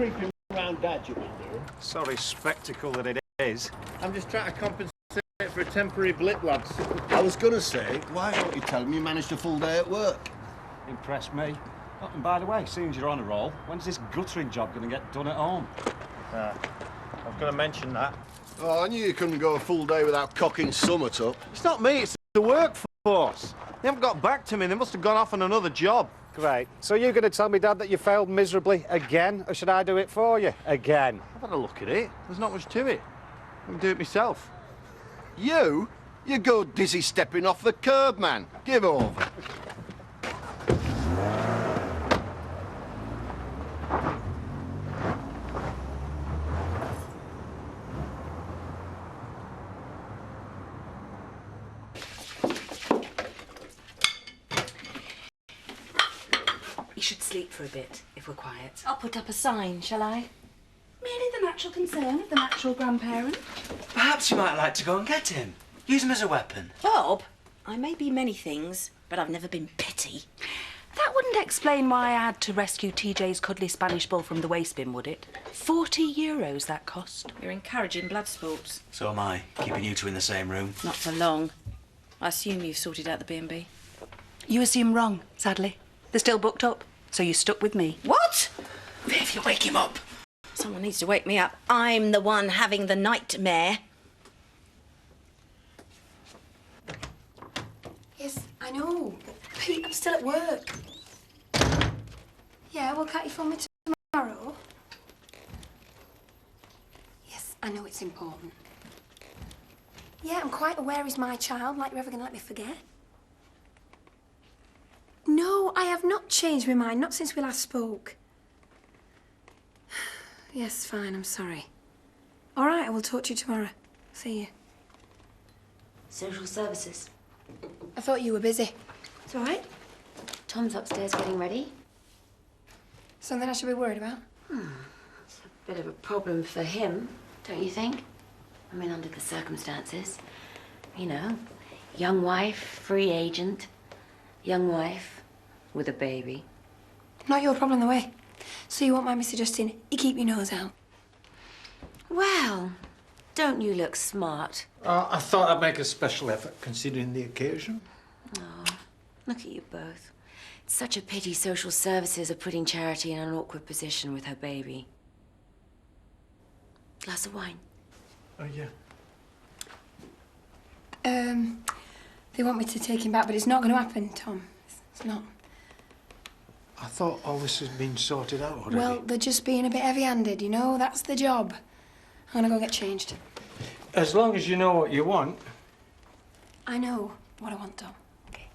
creeping around Dad you've been doing? Sorry spectacle that it is. I'm just trying to compensate for a temporary blip, lads. I was gonna say, why don't you tell him you managed a full day at work? Impressed me. Oh, and by the way, seeing as you're on a roll, when's this guttering job going to get done at home? I was going to mention that. Oh, I knew you couldn't go a full day without cocking Summit up. It's not me, it's the workforce. They haven't got back to me. They must have gone off on another job. Great. So you're going to tell me, Dad, that you failed miserably again, or should I do it for you again? I've had a look at it. There's not much to it. I can do it myself. You? You go dizzy stepping off the curb, man. Give over. You should sleep for a bit, if we're quiet. I'll put up a sign, shall I? Merely the natural concern of the natural grandparent. Perhaps you might like to go and get him. Use him as a weapon. Bob, I may be many things, but I've never been petty. That wouldn't explain why I had to rescue TJ's cuddly Spanish bull from the waste bin, would it? €40 that cost. You're encouraging blood sports. So am I, keeping you two in the same room. Not for long. I assume you've sorted out the B&B. You assume wrong, sadly. They're still booked up, so you stuck with me. What? Viv, you wake him up. Someone needs to wake me up. I'm the one having the nightmare. Yes, I know. But Pete, I'm still at work. Yeah, well, can't you phone me tomorrow? Yes, I know it's important. Yeah, I'm quite aware he's my child. Like you're ever going to let me forget? No, I have not changed my mind. Not since we last spoke. Yes, fine, I'm sorry. All right, I will talk to you tomorrow. See you. Social services. I thought you were busy. It's all right. Tom's upstairs getting ready. Something I should be worried about? It's a bit of a problem for him, don't you think? I mean, under the circumstances. You know, young wife, free agent, young wife with a baby. Not your problem, the way. So you won't mind me suggesting you keep your nose out? Well, don't you look smart? I thought I'd make a special effort, considering the occasion. Oh, look at you both. It's such a pity social services are putting Charity in an awkward position with her baby. Glass of wine. Oh, yeah. They want me to take him back, but it's not going to happen, Tom. It's not. I thought all this had been sorted out already. Well, they're just being a bit heavy-handed, you know? That's the job. I'm going to go get changed. As long as you know what you want. I know what I want, Tom. Okay.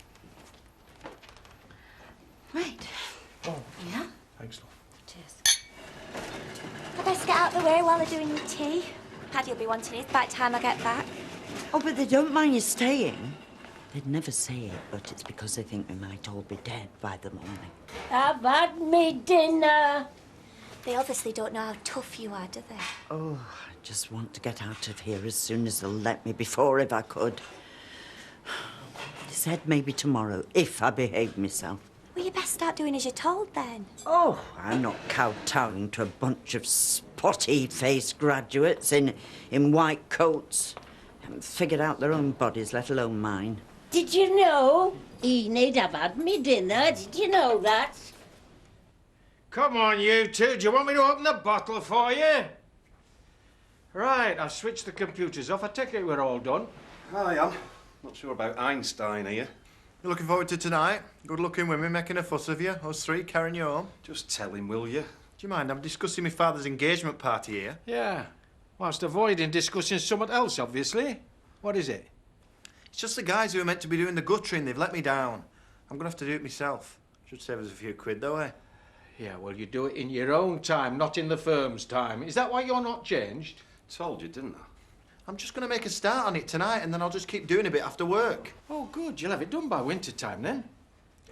Right. Oh. Yeah? Thanks, love. Cheers. I best get out of the way while they're doing your tea. Paddy'll be wanting it by the time I get back. Oh, but they don't mind you staying. They'd never say it, but it's because they think we might all be dead by the morning. I've had me dinner. They obviously don't know how tough you are, do they? Oh, I just want to get out of here as soon as they'll let me before if I could. They said maybe tomorrow, if I behave myself. Well, you best start doing as you're told, then. Oh, I'm not kowtowing to a bunch of spotty-faced graduates in white coats. Haven't figured out their own bodies, let alone mine. Did you know? Enid, I've had me dinner. Did you know that? Come on, you two. Do you want me to open the bottle for you? Right, I've switched the computers off. I take it we're all done. I am. Not sure about Einstein here. You looking forward to tonight? Good-looking women making a fuss of you. Us three carrying you home. Just tell him, will you? Do you mind? I'm discussing my father's engagement party here. Yeah. Whilst avoiding discussing something else, obviously. What is it? It's just the guys who are meant to be doing the guttering. They've let me down. I'm going to have to do it myself. Should save us a few quid, though, eh? Yeah, well, you do it in your own time, not in the firm's time. Is that why you're not changed? Told you, didn't I? I'm just going to make a start on it tonight, and then I'll just keep doing a bit after work. Oh, good. You'll have it done by winter time, then.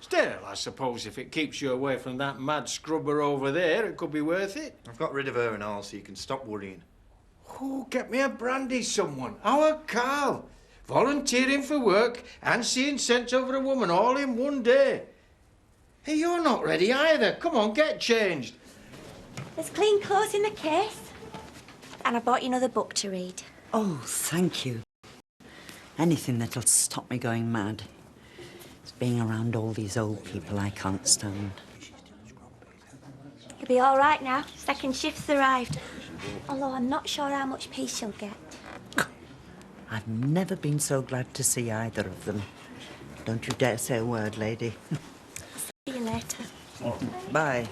Still, I suppose if it keeps you away from that mad scrubber over there, it could be worth it. I've got rid of her and all, so you can stop worrying. Oh, get me a brandy, someone. Our Carl. Volunteering for work and seeing sense over a woman all in one day. Hey, you're not ready either. Come on, get changed. There's clean clothes in the case. And I bought you another book to read. Oh, thank you. Anything that'll stop me going mad. It's being around all these old people I can't stand. You'll be all right now. Second shift's arrived. Although I'm not sure how much peace you'll get. I've never been so glad to see either of them. Don't you dare say a word, lady. See you later. Bye.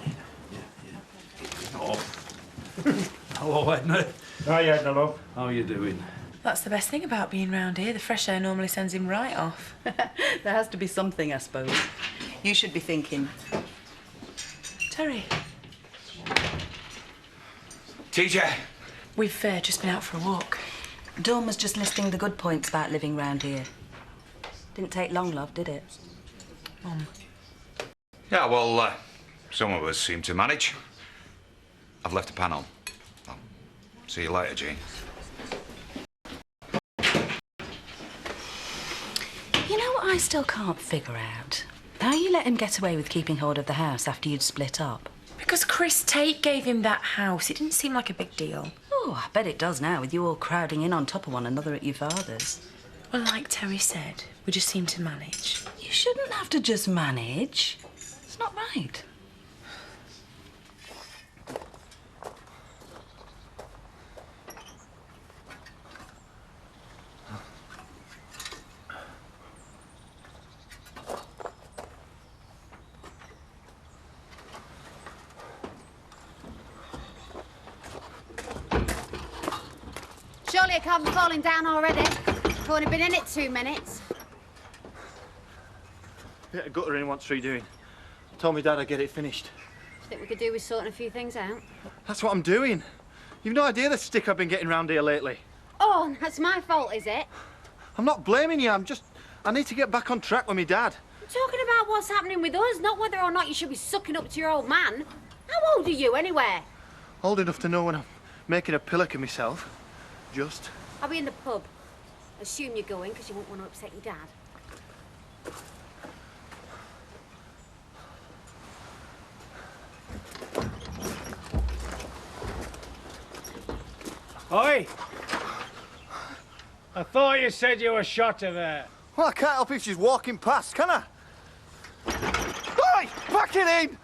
Hello, Edna. Hi, Edna, love. How are you doing? That's the best thing about being round here. The fresh air normally sends him right off. There has to be something, I suppose. You should be thinking. Terry, TJ! we've just been out for a walk. Dawn was just listing the good points about living round here. Didn't take long, love, did it? Mum. Yeah, well, some of us seem to manage. I've left a panel. I'll see you later, Jean. You know what I still can't figure out? How you let him get away with keeping hold of the house after you'd split up? Because Chris Tate gave him that house. It didn't seem like a big deal. Oh, I bet it does now, with you all crowding in on top of one another at your father's. Well, like Terry said, we just seem to manage. You shouldn't have to just manage. It's not right. Surely I can't be falling down already. I've only been in it 2 minutes. Bit of guttering wants redoing. Told me Dad I'd get it finished. Think we could do with sorting a few things out. That's what I'm doing. You've no idea the stick I've been getting round here lately. Oh, that's my fault, is it? I'm not blaming you, I need to get back on track with me Dad. I'm talking about what's happening with us, not whether or not you should be sucking up to your old man. How old are you, anyway? Old enough to know when I'm making a pillock of myself. Just. I'll be in the pub. Assume you're going, because you won't want to upset your dad. Oi! I thought you said you were shot of her. Well, I can't help if she's walking past, can I? Oi! Back it in!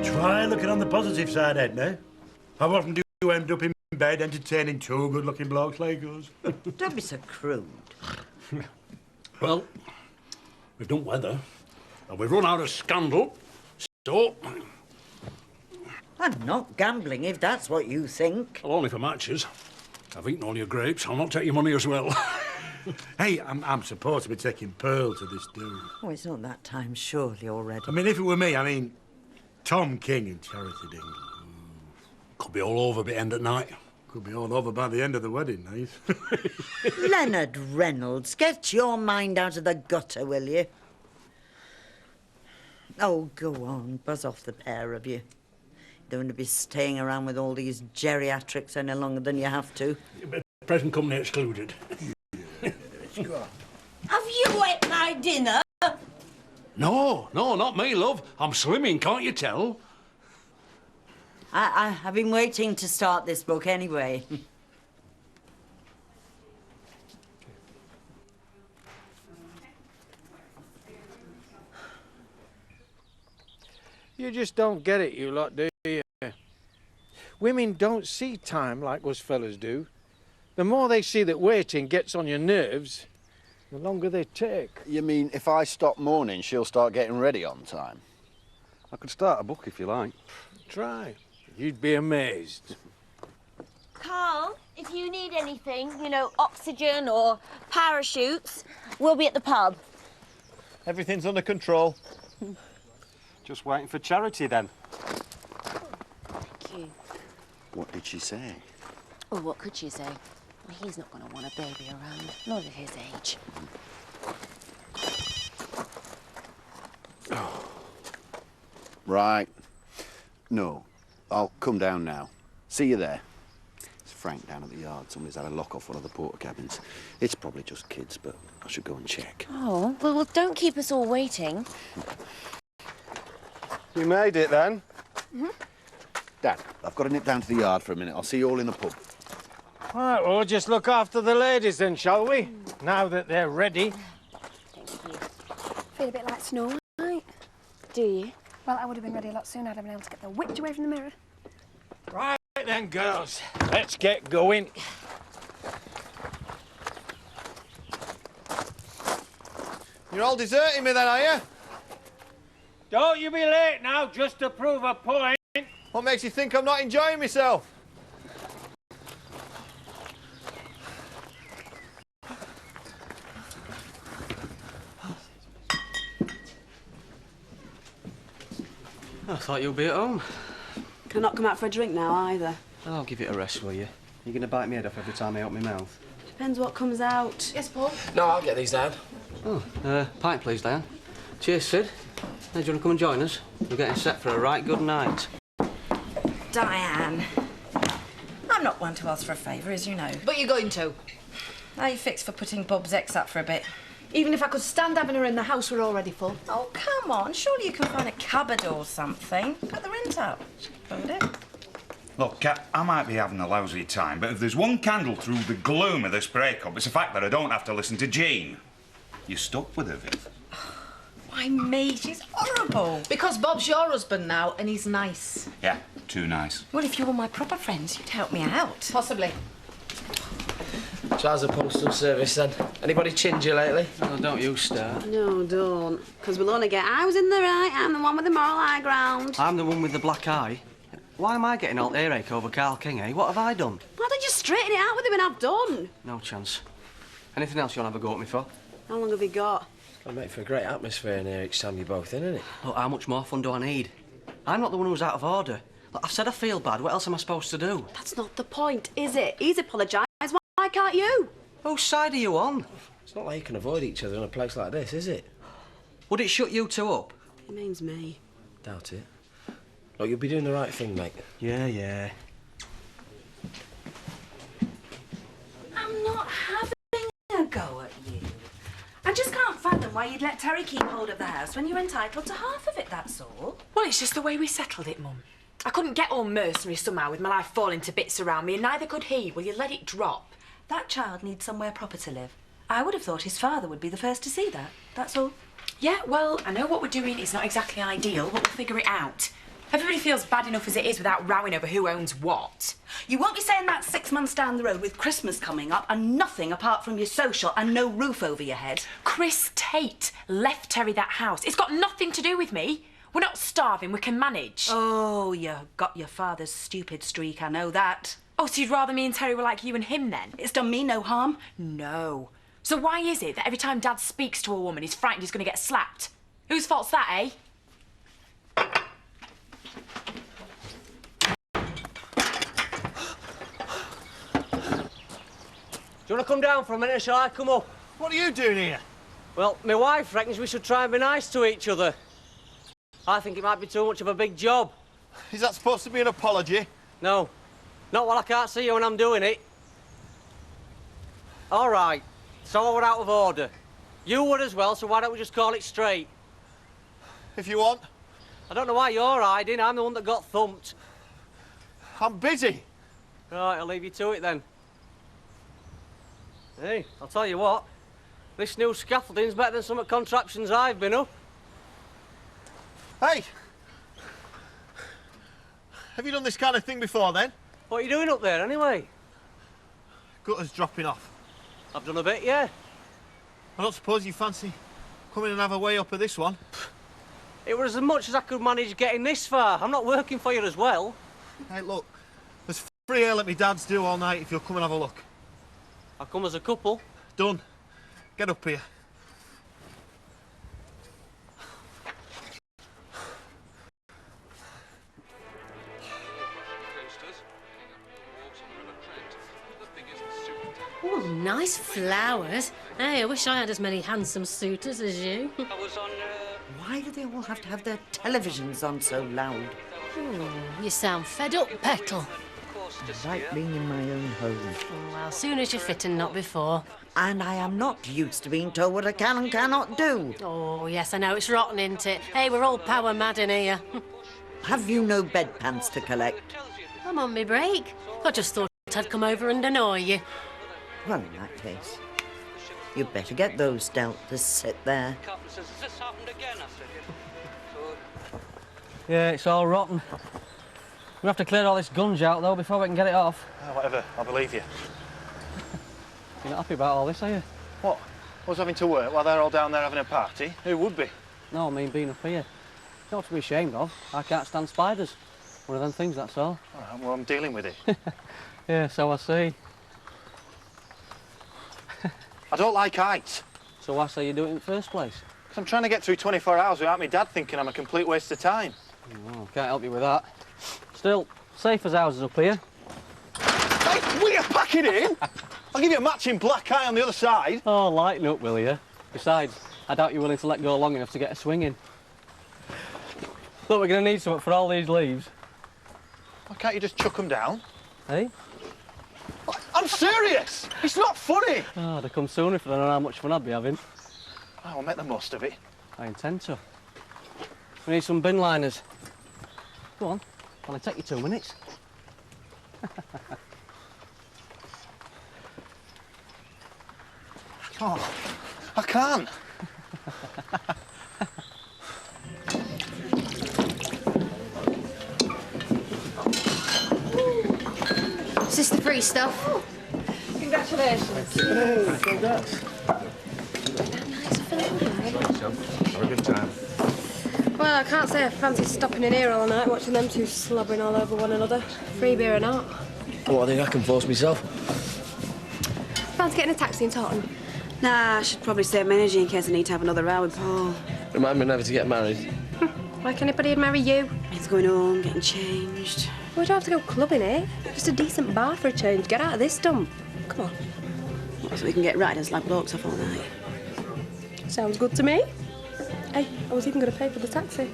Try looking on the positive side, Edna. How often do you end up in bed entertaining two good-looking blokes like us? Don't be so crude. Well, we've done weather, and we've run out of scandal, so... I'm not gambling, if that's what you think. Well, only for matches. I've eaten all your grapes. I'll not take your money as well. Hey, I'm supposed to be taking Pearl to this do. Oh, it's not that time, surely, already. I mean, if it were me, Tom King and Charity Dingle. Could be all over by end at night. Could be all over by the end of the wedding night. Leonard Reynolds, get your mind out of the gutter, will you? Oh, go on, buzz off the pair of you. You don't want to be staying around with all these geriatrics any longer than you have to. Present company excluded. Have you ate my dinner? No, not me, love. I'm slimming, can't you tell? I've been waiting to start this book anyway. You just don't get it, you lot, do you? Women don't see time like us fellas do. The more they see that waiting gets on your nerves, the longer they take. You mean if I stop mourning, she'll start getting ready on time? I could start a book if you like. Try. You'd be amazed. Carl, if you need anything, oxygen or parachutes, we'll be at the pub. Everything's under control. Just waiting for Charity, then. Thank you. What did she say? Oh, what could she say? Well, he's not going to want a baby around, not at his age. Right. No. I'll come down now. See you there. It's Frank down at the yard. Somebody's had a lock off one of the porter cabins. It's probably just kids, but I should go and check. Oh, well, don't keep us all waiting. You made it, then? Mm-hmm. Dad, I've got to nip down to the yard for a minute. I'll see you all in the pub. All right, well, we'll just look after the ladies then, shall we? Now that they're ready. Feel a bit like Snow White. Do you? Well, I would have been ready a lot sooner. I'd have been able to get the witch away from the mirror. Right then, girls. Let's get going. You're all deserting me then, are you? Don't you be late now, just to prove a point. What makes you think I'm not enjoying myself? I thought you'd be at home. Can I not come out for a drink now, either? I'll give it a rest, will you? You're going to bite me head off every time I open my mouth. Depends what comes out. Yes, Paul? No, I'll get these down. Oh, pint, please, Diane. Cheers, Sid. Hey, do you want to come and join us? We're getting set for a right good night. Diane, I'm not one to ask for a favour, as you know. But you're going to. Are you fixed for putting Bob's ex up for a bit? Even if I could stand having her in the house, we're already full. Oh, come on. Surely you can find a cupboard or something. Put the rent up. Won't it? Look, I might be having a lousy time, but if there's one candle through the gloom of this breakup, it's the fact that I don't have to listen to Jean. You're stuck with her, Viv. Why me? She's horrible. Because Bob's your husband now, and he's nice. Yeah, too nice. Well, if you were my proper friends, you'd help me out. Possibly. So how's the postal service then? Anybody chinned you lately? Oh, don't you start. No, don't. Because we'll only get I was in the right, I'm the one with the moral high ground. I'm the one with the black eye. Why am I getting all earache over Carl King, eh? What have I done? Why don't you straighten it out with him and have done? No chance. Anything else you want to have a go at me for? How long have you got? It'll make for a great atmosphere in here each time you're both in, isn't it? Look, how much more fun do I need? I'm not the one who's out of order. Look, I've said I feel bad. What else am I supposed to do? That's not the point, is it? He's apologised. Why can't you? Whose side are you on? It's not like you can avoid each other in a place like this, is it? Would it shut you two up? It means me. Doubt it. Look, you'll be doing the right thing, mate. Yeah. I'm not having a go at you. I just can't fathom why you'd let Terry keep hold of the house when you're entitled to half of it, that's all. Well, it's just the way we settled it, Mum. I couldn't get all mercenary somehow with my life falling to bits around me, and neither could he. Will you let it drop? That child needs somewhere proper to live. I would have thought his father would be the first to see that, that's all. Yeah, well, I know what we're doing is not exactly ideal, but we'll figure it out. Everybody feels bad enough as it is without rowing over who owns what. You won't be saying that 6 months down the road with Christmas coming up and nothing apart from your social and no roof over your head. Chris Tate left Terry that house. It's got nothing to do with me. We're not starving, we can manage. Oh, you got your father's stupid streak, I know that. Oh, so you'd rather me and Terry were like you and him then? It's done me no harm. No. So why is it that every time Dad speaks to a woman, he's frightened he's going to get slapped? Whose fault's that, eh? Do you want to come down for a minute, or shall I come up? What are you doing here? Well, my wife reckons we should try and be nice to each other. I think it might be too much of a big job. Is that supposed to be an apology? No. Not while I can't see you when I'm doing it. All right. So we're out of order. You would as well, so why don't we just call it straight? If you want. I don't know why you're hiding. I'm the one that got thumped. I'm busy. Right, I'll leave you to it then. Hey, I'll tell you what. This new scaffolding's better than some of the contraptions I've been up. Hey! Have you done this kind of thing before, then? What are you doing up there, anyway? Gutters dropping off. I've done a bit, yeah. I don't suppose you fancy coming and have a way up of this one? It was as much as I could manage getting this far. I'm not working for you as well. Hey, look. There's free ale at my dad's do all night if you'll come and have a look. I'll come as a couple. Done. Get up here. Oh, nice flowers. Hey, I wish I had as many handsome suitors as you. Why do they all have to have their televisions on so loud? You sound fed up, Petal. I like being in my own home. Well, soon as you're fit and not before. And I am not used to being told what I can and cannot do. Oh, yes, I know. It's rotten, isn't it? Hey, we're all power mad in here. Have you no bedpans to collect? I'm on my break. I just thought I'd come over and annoy you. Well, in that case, you'd better get those dealt to sit there. Yeah, it's all rotten. We have to clear all this gunge out, though, before we can get it off. Oh, whatever, I'll believe you. You're not happy about all this, are you? What? Us having to work while they're all down there having a party? Who would be? No, I mean being up here. Not to be ashamed of. I can't stand spiders. One of them things, that's all. All right, well, I'm dealing with it. Yeah, so I see. I don't like heights. So why say you do it in the first place? Because I'm trying to get through 24 hours without my dad thinking I'm a complete waste of time. Oh, can't help you with that. Still, safe as houses up here. Hey, will you pack it in? I'll give you a matching black eye on the other side. Oh, lighten up, will you? Besides, I doubt you're willing to let go long enough to get a swing in. Look, we're going to need something for all these leaves. Why can't you just chuck them down? Hey? I'm serious! It's not funny! Oh, they come sooner if I don't know how much fun I'd be having. Oh, I'll make the most of it. I intend to. We need some bin liners. Go on, only take you 2 minutes. Oh, I can't. Is this the free stuff? Congratulations. Hey, congrats. Have a good time. Well, I can't say I fancy stopping in here all night watching them two slobbering all over one another. Free beer or not. Well, I think I can force myself. Fancy getting a taxi in Taunton? Nah, I should probably save my energy in case I need to have another row with Paul. Remind me never to get married. Like anybody'd marry you. He's going home, getting changed. We don't have to go clubbing, eh? Just a decent bar for a change. Get out of this dump. Come on. So we can get ratted as like blokes off all night. Sounds good to me. Hey, I was even going to pay for the taxi.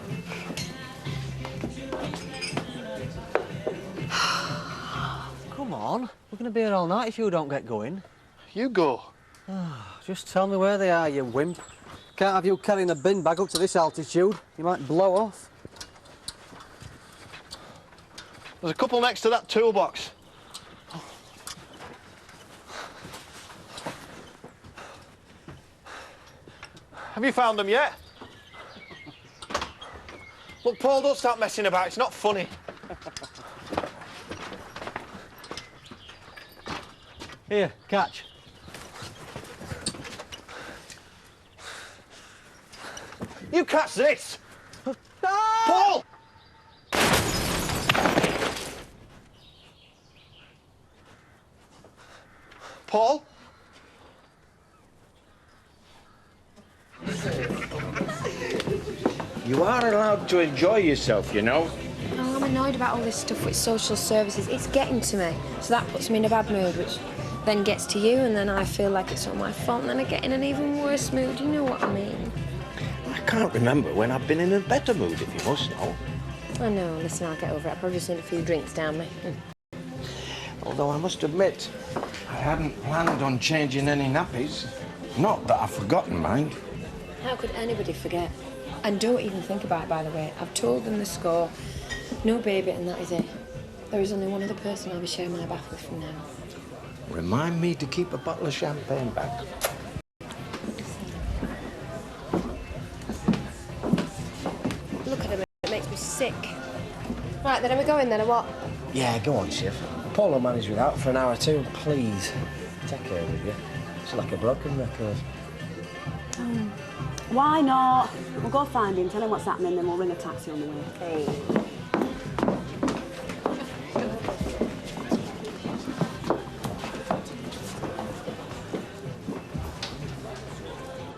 Come on, we're going to be here all night if you don't get going. You go. Just tell me where they are, you wimp. Can't have you carrying a bin bag up to this altitude. You might blow off. There's a couple next to that toolbox. Have you found them yet? Look, Paul, don't start messing about. It's not funny. Here, catch. You catch this! Paul! Paul? You are allowed to enjoy yourself, you know. Oh, I'm annoyed about all this stuff with social services. It's getting to me. So that puts me in a bad mood, which then gets to you, and then I feel like it's all my fault, and then I get in an even worse mood. You know what I mean? I can't remember when I've been in a better mood, if you must know. I know. Listen, I'll get over it. I probably just need a few drinks down me. Although I must admit, I hadn't planned on changing any nappies. Not that I've forgotten, mind. How could anybody forget? And don't even think about it, by the way. I've told them the score. No baby, and that is it. There is only one other person I'll be sharing my bath with from now. Remind me to keep a bottle of champagne back. Look at him, it makes me sick. Right, then are we going then, or what? Yeah, go on, Chef. Paul will manage without for an hour or two. Please, take care of you. It's like a broken record. Why not? We'll go find him, tell him what's happening, then we'll ring a taxi on the way. Hey.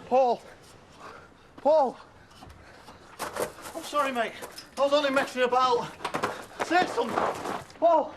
Paul! Paul! I'm sorry, mate. I was only messing about. Say something. Paul!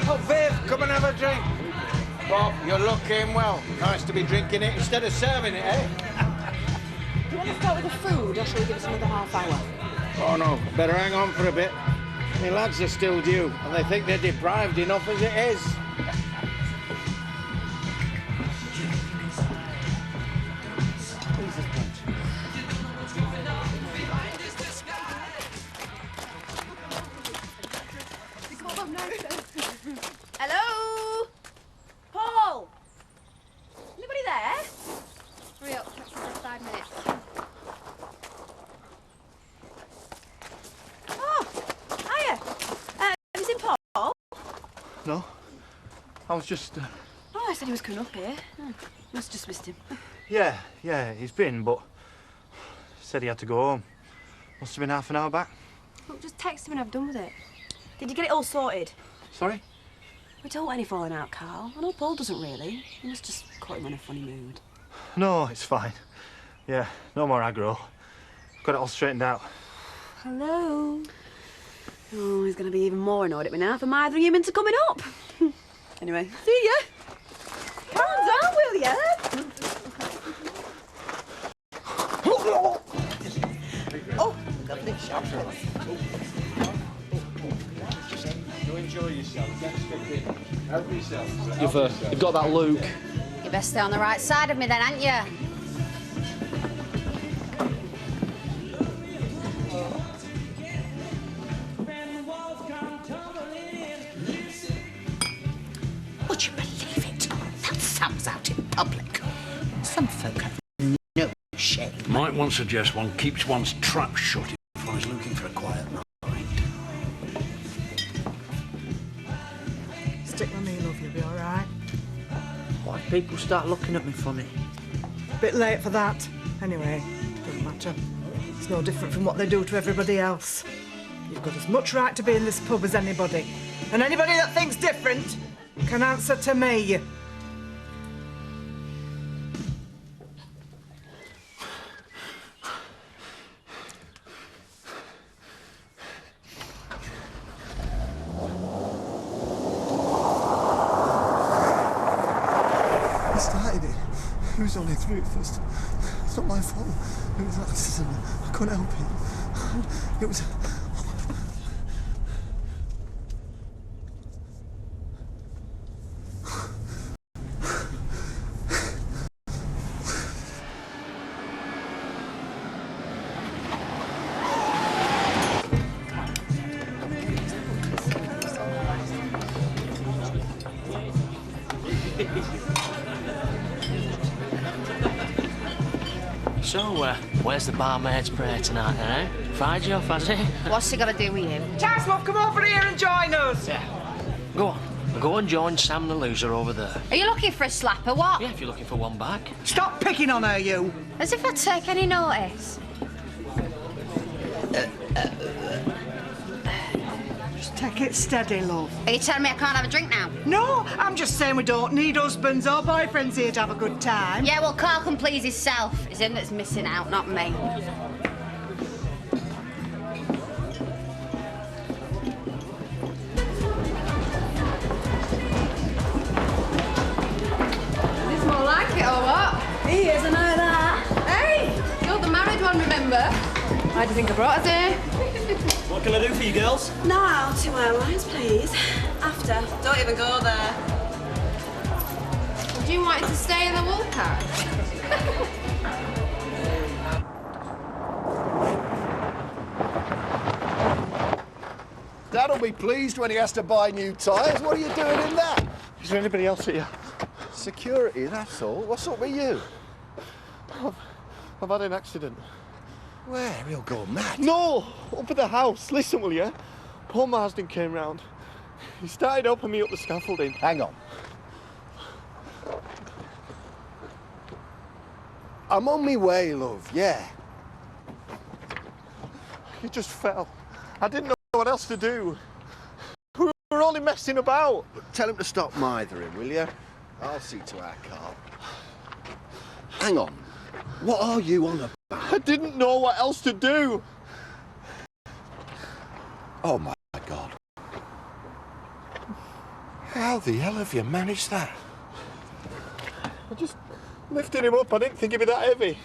Oh, Viv, come and have a drink. Bob, you're looking well. Nice to be drinking it instead of serving it, eh? Do you want to start with the food, or shall we give us another half hour? Oh, no. Better hang on for a bit. My lads are still due, and they think they're deprived enough as it is. Hello? Paul? Anybody there? Hurry up, taxi's in 5 minutes. Oh, hiya. Is it Paul? No. I was just... Oh, I said he was coming up here. Oh, must just missed him. Yeah, he's been, but... Said he had to go home. Must have been half an hour back. Look, just text him and I've done with it. Did you get it all sorted? Sorry? We don't want any falling out, Carl. I know Paul doesn't really. You must just caught him in a funny mood. No, it's fine. Yeah, no more aggro. Got it all straightened out. Hello? Oh, he's going to be even more annoyed at me now for mithering him into coming up. Anyway, see ya. Calm down, will ya? Oh, lovely shot. You enjoy yourself. Get stuck in. Help yourself. You've got that Luke. You best stay on the right side of me then, ain't you? Would you believe it? That Sam's out in public. Some folk have no shame. Might one suggest one keeps one's trap shut if one is looking for a quiet night. Stick with me, love, you'll be all right. Why people start looking at me funny? Bit late for that. Anyway, doesn't matter. It's no different from what they do to everybody else. You've got as much right to be in this pub as anybody. And anybody that thinks different can answer to me. He started it. He was only through it first. It's not my fault. It was an accident. I couldn't help it. It was... So, where's the barmaid's prayer tonight, eh? Fried you off, has he? What's he got to do with you? Chas, love, come over here and join us. Yeah. Go on. Go and join Sam the loser over there. Are you looking for a slap or what? Yeah, if you're looking for one back. Stop picking on her, you. As if I'd take any notice. Just take it steady, love. Are you telling me I can't have a drink now? No, I'm just saying we don't need husbands or boyfriends here to have a good time. Yeah, well, Carl can please himself. It's him that's missing out, not me. It's more like it, or what? He is, I know that. Hey, you're the married one, remember? Why do you think I brought us here? What can I do for you girls? Now, 2 hours, please. After. Don't even go there. Do you want it to stay in the wool cart? Dad'll be pleased when he has to buy new tyres. What are you doing in that? Is there anybody else here? Security, that's all. What's up with you? I've had an accident. Where? He'll go mad. No! Up at the house. Listen, will you? Paul Marsden came round. He started helping me up the scaffolding. Hang on. I'm on my way, love, yeah. He just fell. I didn't know what else to do. We were only messing about. Tell him to stop mithering, will you? I'll see to our car. Hang on. What are you on about? I didn't know what else to do. Oh, my God. How the hell have you managed that? I just lifted him up. I didn't think he'd be that heavy.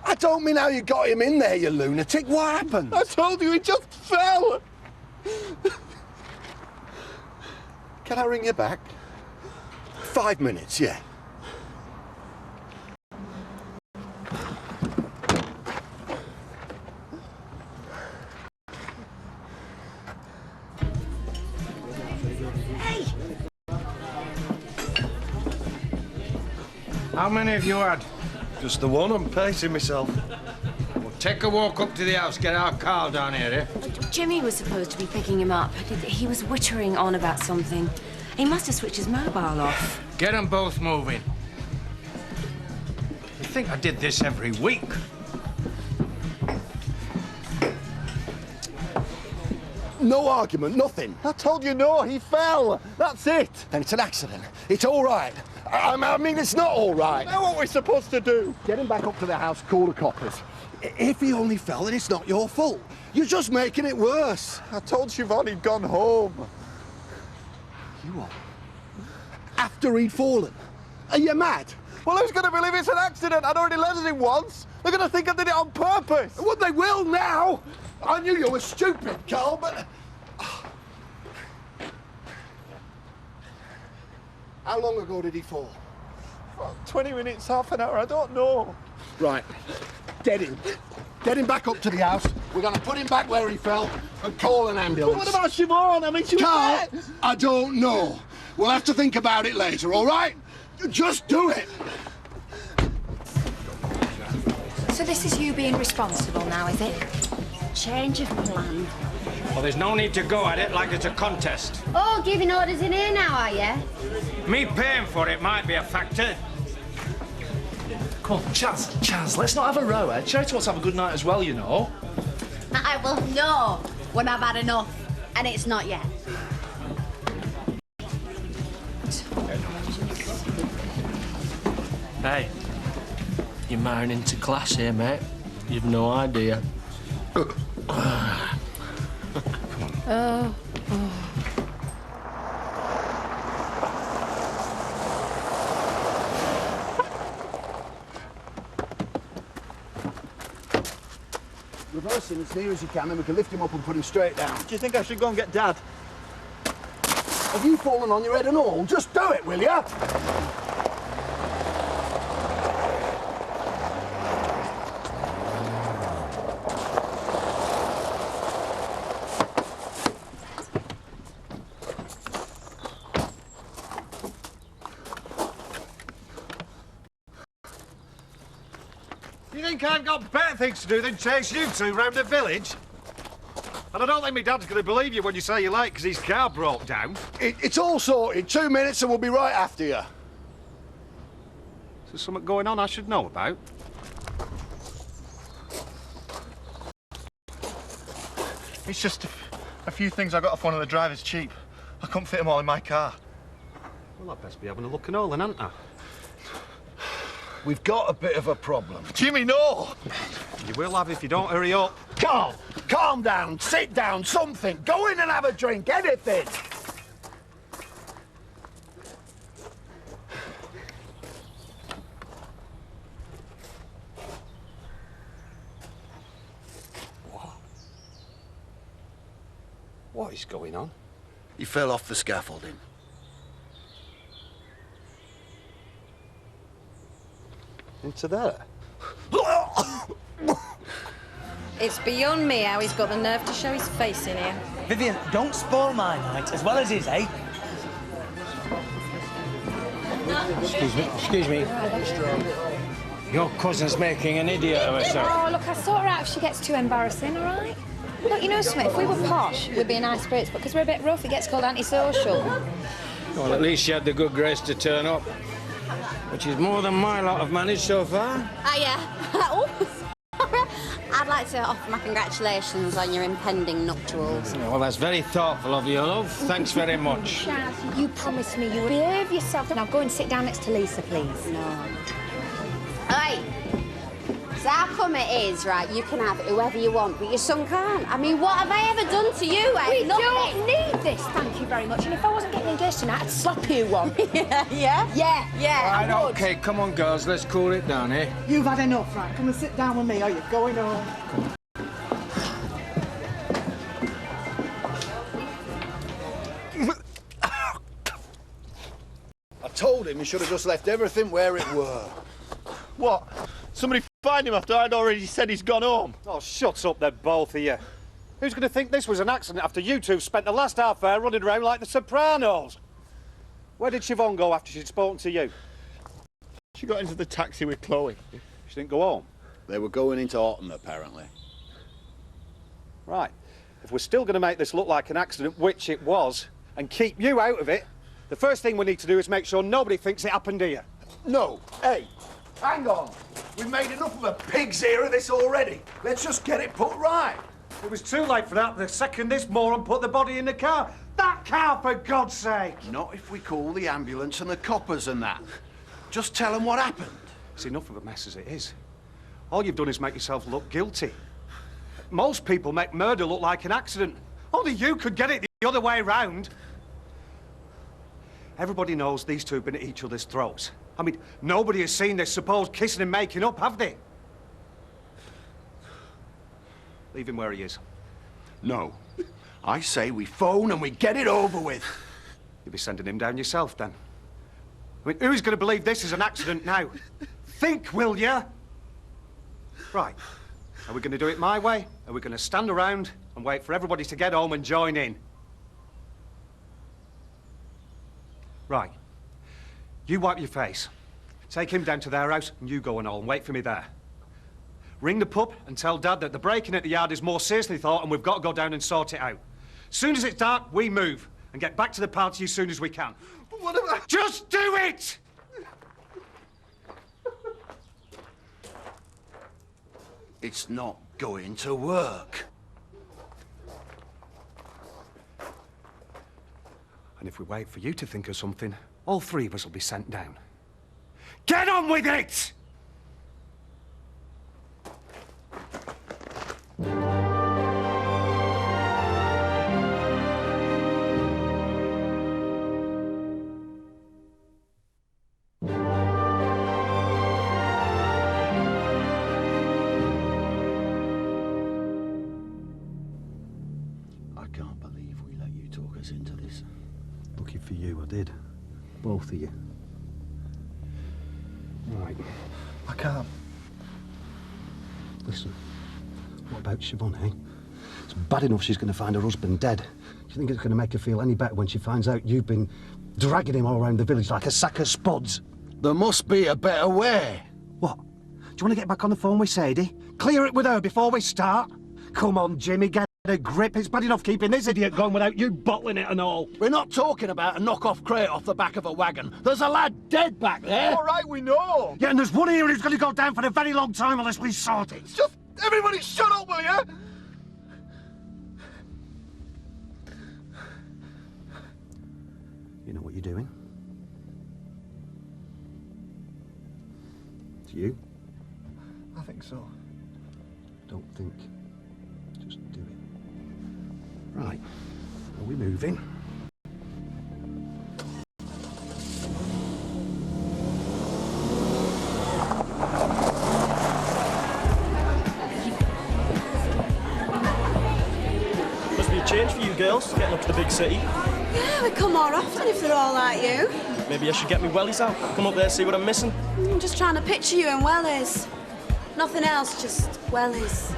I don't mean how you got him in there, you lunatic. What happened? I told you, he just fell. Can I ring you back? 5 minutes, yeah. How many have you had? Just the one. I'm pacing myself. Well, take a walk up to the house, get our car down here, eh? Jimmy was supposed to be picking him up. He was wittering on about something. He must have switched his mobile off. Get them both moving. You think I did this every week? No argument, nothing. I told you no, he fell. That's it. Then it's an accident. It's all right. I mean, it's not all right. Now what we're supposed to do? Get him back up to the house, call the coppers. If he only fell, then it's not your fault. You're just making it worse. I told Siobhan he'd gone home. You what? After he'd fallen? Are you mad? Well, who's going to believe it's an accident? I'd already let him once. They're going to think I did it on purpose. Well, they will now. I knew you were stupid, Carl, but... How long ago did he fall? Well, 20 minutes, half an hour, I don't know. Right. Get him. Get him back up to the house. We're going to put him back where he fell and call an ambulance. But what about Siobhan? I mean, she was Carl, there. I don't know. We'll have to think about it later, all right? Just do it. So this is you being responsible now, is it? Change of plan. Well, there's no need to go at it like it's a contest. Oh, giving orders in here now, are you? Me paying for it might be a factor. Come on, Chaz, let's not have a row, eh? Charity wants to have a good night as well, you know. I will know when I've had enough, and it's not yet. Hey, you're marrying into class here, mate. You've no idea. Oh. Reverse him as near as you can, and we can lift him up and put him straight down. Do you think I should go and get Dad? Have you fallen on your head and all? Just do it, will ya? You think I've got better things to do than chase you two round the village? And I don't think my dad's going to believe you when you say you're late because his car broke down. It's all sorted. 2 minutes and we'll be right after you. Is there something going on I should know about? It's just a few things I got off one of the drivers cheap. I couldn't fit them all in my car. Well, I'd best be having a look and all then, hadn't I? We've got a bit of a problem. Jimmy, no! You will have if you don't hurry up. Carl, calm down, sit down, something. Go in and have a drink, anything. What is going on? He fell off the scaffolding. Into there? It's beyond me how he's got the nerve to show his face in here. Vivian, don't spoil my night, as well as his, eh? Excuse me. Your cousin's making an idiot of herself. Oh, look, I sort her out if she gets too embarrassing, all right? Look, you know something, if we were posh, we'd be in high spirits, but because we're a bit rough, it gets called antisocial. Well, at least she had the good grace to turn up. Which is more than my lot have managed so far. Yeah. Oh, sorry. I'd like to offer my congratulations on your impending nuptials. Well, that's very thoughtful of you, love. Thanks very much. Chaz, you promised me you would behave yourself. Now go and sit down next to Lisa, please. No. Hey, how come it is, right? You can have whoever you want, but your son can't. I mean, what have I ever done to you, eh? We Nothing. don't need this, thank you very much. And if I wasn't getting engaged tonight, I'd slap you one. Yeah. Right, I would. OK, come on, girls, let's cool it down, eh? You've had enough, right? Come and sit down with me, or you're going home. I told him he should have just left everything where it were. What? Somebody find him after I'd already said he's gone home? Oh, shut up then, both of you. Who's going to think this was an accident after you two spent the last half hour running around like the Sopranos? Where did Siobhan go after she'd spoken to you? She got into the taxi with Chloe. She didn't go home? They were going into Autumn, apparently. Right. If we're still going to make this look like an accident, which it was, and keep you out of it, the first thing we need to do is make sure nobody thinks it happened here. No. Hey, hang on. We've made enough of a pig's ear of this already. Let's just get it put right. It was too late for that the second this moron put the body in the car. That car, for God's sake! Not if we call the ambulance and the coppers and that. Just tell them what happened. It's enough of a mess as it is. All you've done is make yourself look guilty. Most people make murder look like an accident. Only you could get it the other way round. Everybody knows these two have been at each other's throats. I mean, nobody has seen this supposed kissing and making up, have they? Leave him where he is. No. I say we phone and we get it over with. You'll be sending him down yourself, then. I mean, who's going to believe this is an accident now? Think, will you? Right. Are we going to do it my way? Are we going to stand around and wait for everybody to get home and join in? Right. You wipe your face. Take him down to their house and you go and all and wait for me there. Ring the pub and tell Dad that the break-in at the yard is more serious than he thought and we've got to go down and sort it out. Soon as it's dark, we move and get back to the party as soon as we can. What about... Just do it! It's not going to work. And if we wait for you to think of something, all three of us will be sent down. Get on with it! I can't believe we let you talk us into this. Lucky for you, I did. Both of you. Right. I can't. Listen, what about Siobhan, eh? It's bad enough she's going to find her husband dead. Do you think it's going to make her feel any better when she finds out you've been dragging him all around the village like a sack of spuds? There must be a better way. What? Do you want to get back on the phone with Sadie? Clear it with her before we start? Come on, Jimmy, get a grip. It's bad enough keeping this idiot going without you bottling it and all. We're not talking about a knock-off crate off the back of a wagon. There's a lad dead back there. All right, we know. Yeah, and there's one here who's going to go down for a very long time unless we sort it. Just everybody shut up, will you? You know what you're doing? It's you. I think so. Don't think. Just do it. Right. Are we moving? Must be a change for you girls, getting up to the big city. Yeah, we come more often if they're all like you. Maybe I should get me wellies out. Come up there, see what I'm missing. I'm just trying to picture you in wellies. Nothing else, just wellies.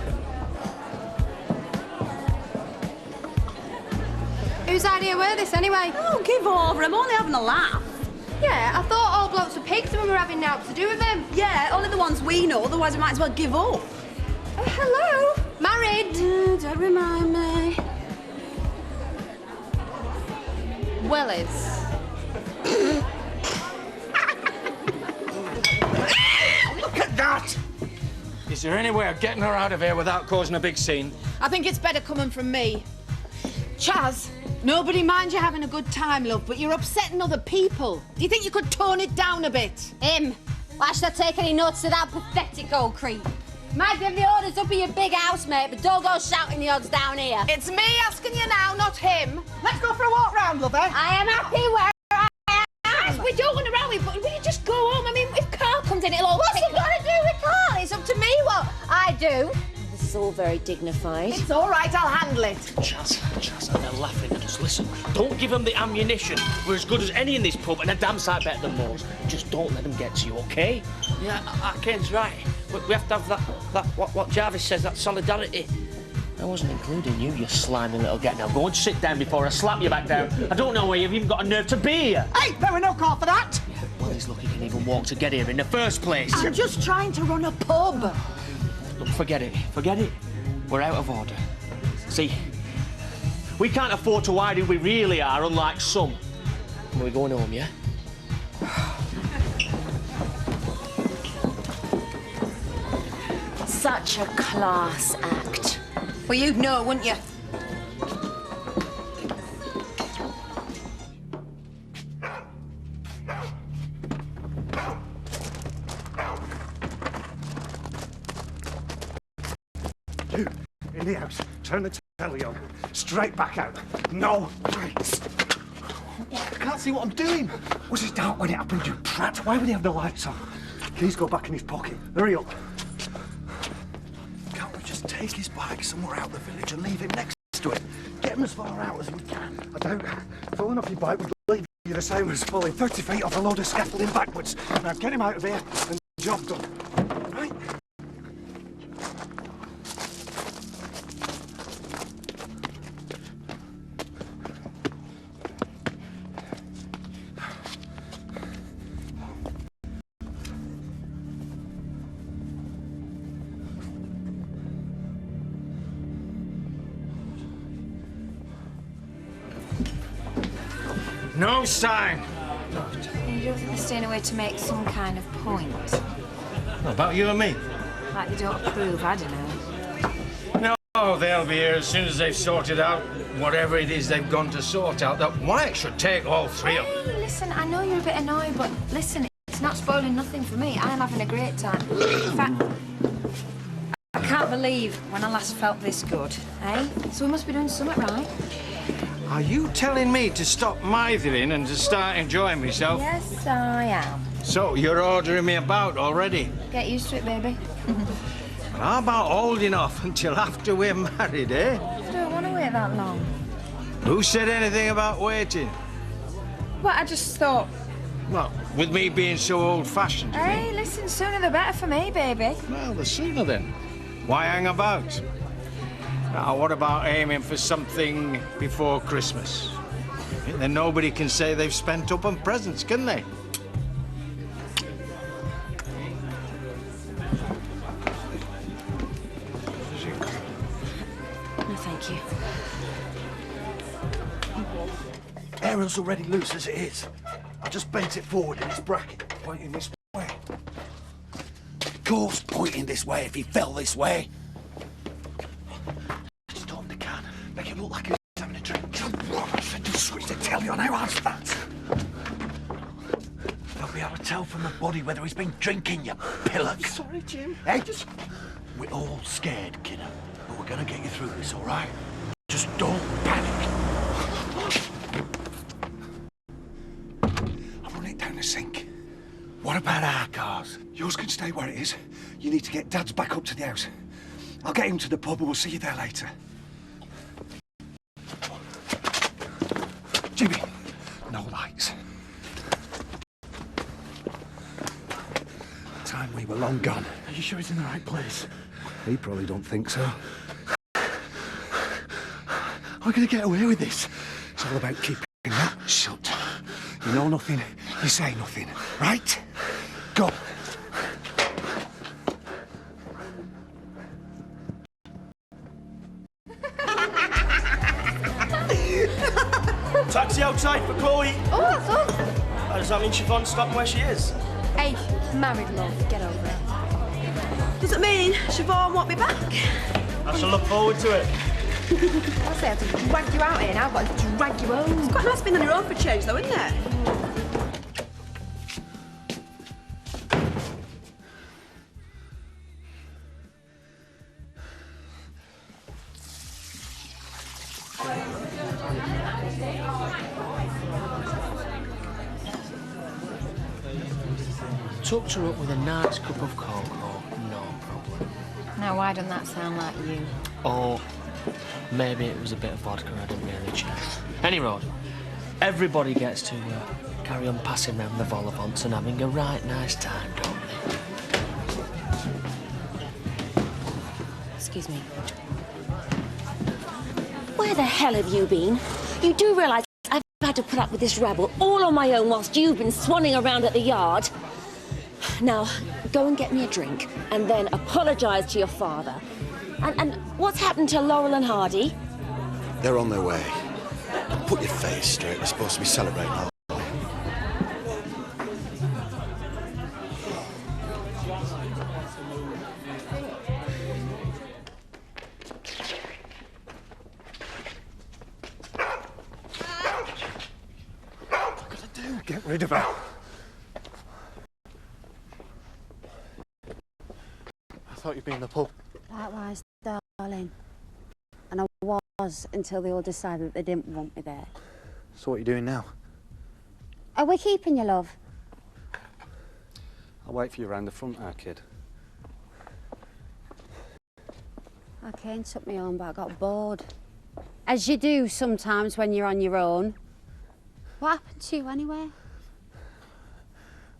Whose idea were this, anyway? Oh, give over. I'm only having a laugh. Yeah, I thought all blokes were pigs and we were having naught to do with them. Yeah, only the ones we know, otherwise we might as well give up. Hello? Married? Don't remind me. Wellies. Look at that! Is there any way of getting her out of here without causing a big scene? I think it's better coming from me. Chaz, nobody minds you having a good time, love, but you're upsetting other people. Do you think you could tone it down a bit? Him. Why should I take any notice of that pathetic old creep? Might give the orders up in your big house, mate, but don't go shouting the odds down here. It's me asking you now, not him. Let's go for a walk round, lover. I am happy where I am. We don't want to row it, but will you just go home? I mean, if Carl comes in, it'll all... What's it got to do with Carl? It's up to me what I do. This is all very dignified. It's all right, I'll handle it. Chaz, and they're laughing at us. Listen, don't give them the ammunition. We're as good as any in this pub and a damn sight better than most. Just don't let them get to you, OK? Yeah, Ken's right. We have to have that what Jarvis says, that solidarity. I wasn't including you, you slimy little get. Now go and sit down before I slap you back down. I don't know where you've even got a nerve to be here. Hey, there were no call for that. Yeah, well, he's lucky he can even walk to get here in the first place. I'm just trying to run a pub. Look, forget it. We're out of order. See, we can't afford to hide who we really are, unlike some. We're going home, yeah? Such a class act. Well, you'd know, wouldn't you? You, in the house, turn the telly on. Straight back out. No breaks. I can't see what I'm doing. Was it dark when it happened, you prat? Why would he have the lights on? Keys go back in his pocket. Hurry up. Can't we just take his bike somewhere out the village and leave him next to it? Get him as far out as we can. I don't. Falling off your bike would leave you the same as falling 30 feet off a load of scaffolding backwards. Now get him out of here and job done. Right? No sign. You don't think they're staying away to make some kind of point? What about you and me? Like they don't approve, I don't know. No, they'll be here as soon as they've sorted out whatever it is they've gone to sort out. That White should take all three of them. Hey, listen, I know you're a bit annoyed, but listen, it's not spoiling nothing for me. I am having a great time. In fact, I can't believe when I last felt this good, eh? So we must be doing something right. Are you telling me to stop mithering and to start enjoying myself? Yes, I am. So, you're ordering me about already? Get used to it, baby. How about holding off until after we're married, eh? I don't want to wait that long. Who said anything about waiting? But I just thought... Well, with me being so old-fashioned, you Hey, listen, sooner the better for me, baby. Well, the sooner then. Why hang about? Now, what about aiming for something before Christmas? Then nobody can say they've spent up on presents, can they? No, thank you. Aaron's already loose as it is. I just bent it forward in its bracket, pointing this way. Of course, pointing this way if he fell this way. Just open the can, make it look like he was having a drink. Just switch the telly on, how hard's that? They'll be able to tell from the body whether he's been drinking, you pillock. Sorry, Jim. Hey, we're all scared, kiddo, but we're gonna get you through this, all right? Just don't panic. I'll run it down the sink. What about our cars? Yours can stay where it is. You need to get Dad's back up to the house. I'll get him to the pub and we'll see you there later. Jimmy, no lights. Time we were long gone. Are you sure he's in the right place? He probably don't think so. I'm gonna get away with this. It's all about keeping that shut. You know nothing, you say nothing, right? Go. Taxi outside for Chloe. Oh, that's us. Does that mean Siobhan's stopping where she is? Hey, married love, get over it. Does it mean Siobhan want me back? I shall look forward to it. I say I have to drag you out here now, I've got to drag you home. It's quite nice being on your own for a change, though, isn't it? tucked her up with a nice cup of cocoa, no problem. Now, why doesn't that sound like you? Or maybe it was a bit of vodka I didn't really check. Any road, everybody gets to carry on passing round the vol-au-vents and having a right nice time, don't they? Excuse me. Where the hell have you been? You do realise I've had to put up with this rabble all on my own whilst you've been swanning around at the yard? Now, go and get me a drink and then apologise to your father. And what's happened to Laurel and Hardy? They're on their way. Put your face straight. We're supposed to be celebrating all. Get rid of her. I thought you'd been in the pub. Likewise, darling. And I was until they all decided that they didn't want me there. So what are you doing now? Are we keeping you, love? I'll wait for you round the front there, kid. I came, took me on, but I got bored. As you do sometimes when you're on your own. What happened to you anyway?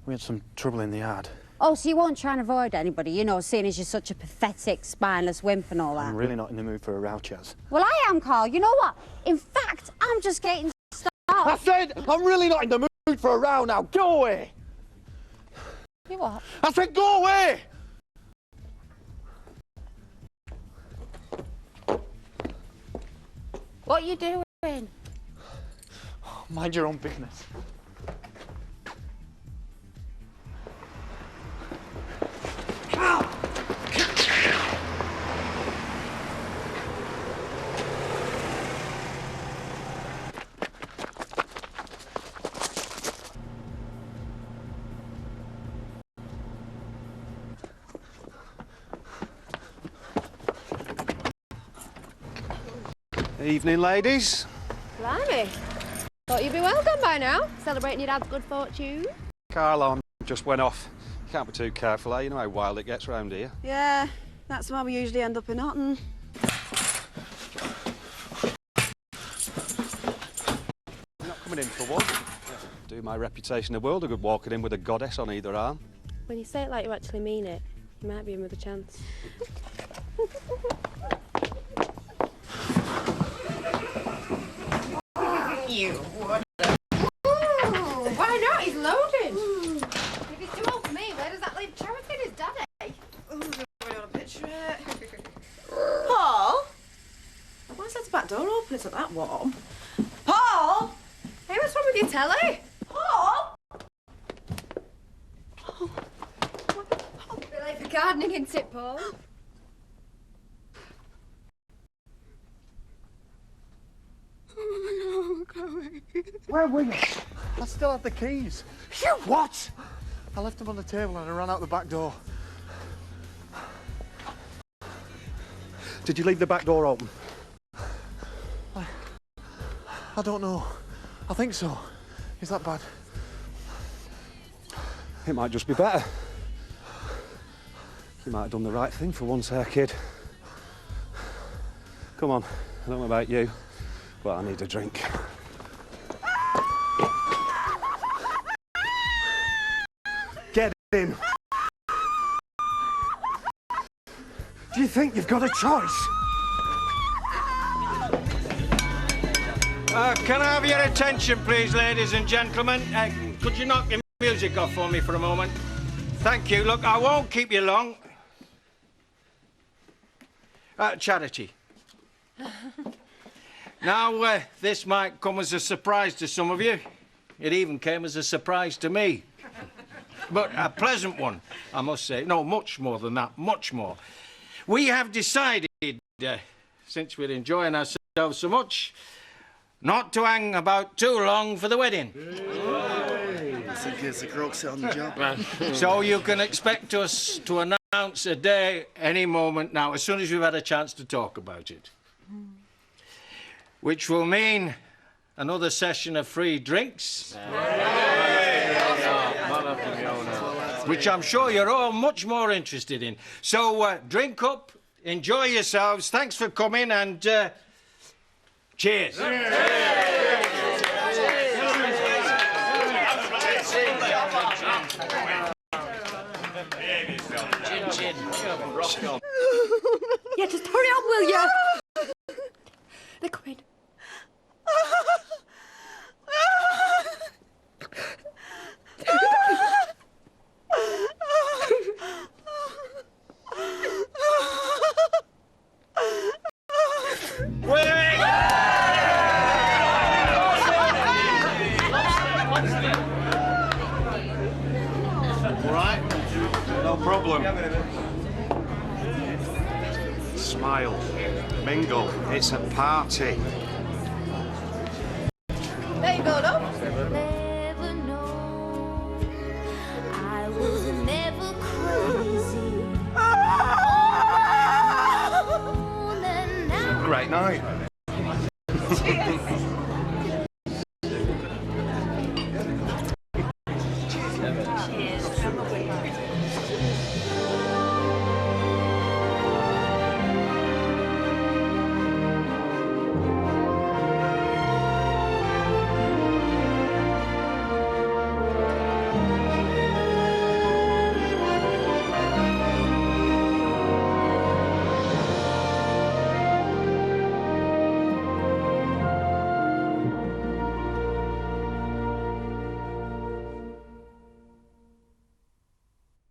We had some trouble in the yard. Oh, so you won't try and avoid anybody, you know, seeing as you're such a pathetic, spineless wimp and all that? I'm really not in the mood for a row, Chaz. Well, I am, Carl. You know what? In fact, I'm just getting started. I said I'm really not in the mood for a row now. Go away. You what? I said go away. What are you doing? Mind your own business. Evening, ladies. Blimey. Thought you'd be well gone by now, celebrating your dad's good fortune. Car alarm just went off. You can't be too careful, eh? You know how wild it gets round here. Yeah, that's why we usually end up in Otten. You're not coming in for one. Do my reputation a world of good walking in with a goddess on either arm. When you say it like you actually mean it, you might be in with a chance. You would. Ooh, why not? He's loaded. If he's too old for me, where does that leave Charity and his daddy? Ooh, I don't picture it. Paul? Why is that back door open? It's not that warm. Paul? Hey, what's wrong with your telly? Paul? Bit late for gardening, isn't it, Paul? Where were you? I still had the keys. You what? I left them on the table and I ran out the back door. Did you leave the back door open? I don't know. I think so. Is that bad? It might just be better. You might have done the right thing for once there, kid. Come on, I don't know about you, but I need a drink. Get in. Do you think you've got a choice? Can I have your attention, please, ladies and gentlemen? Could you knock your music off for me for a moment? Thank you. Look, I won't keep you long. Charity. Now, this might come as a surprise to some of you. It even came as a surprise to me. But a pleasant one, I must say. No, much more than that, much more. We have decided, since we're enjoying ourselves so much, not to hang about too long for the wedding. It's in case the crooks on the job. So you can expect us to announce a day any moment now, as soon as we've had a chance to talk about it. Which will mean another session of free drinks. which I'm sure you're all much more interested in. So drink up, enjoy yourselves, thanks for coming, and cheers. Yeah, just hurry on, will ya? They're coming. Right? No problem. Smile. Mingle. It's a party. There you go, love. Never know. I was never crazy. Great night. Cheers.